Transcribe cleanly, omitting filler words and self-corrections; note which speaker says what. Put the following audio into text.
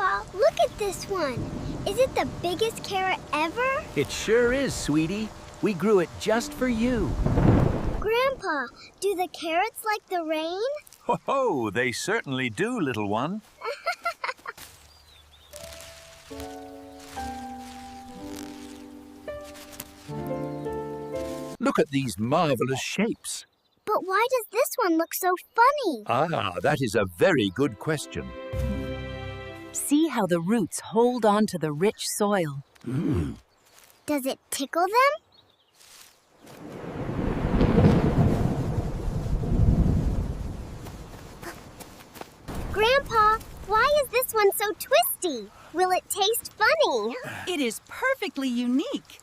Speaker 1: Grandpa, look at this one. Is it the biggest carrot ever?
Speaker 2: It sure is, sweetie. We grew it just for you.
Speaker 1: Grandpa, do the carrots like the rain?
Speaker 3: Ho-ho, they certainly do, little one.
Speaker 2: Look at these marvelous shapes.
Speaker 1: But why does this one look so funny?
Speaker 2: Ah, that is a very good question.
Speaker 4: See how the roots hold on to the rich soil.
Speaker 1: Does it tickle them? Grandpa, why is this one so twisty? Will it taste funny?
Speaker 4: It is perfectly unique.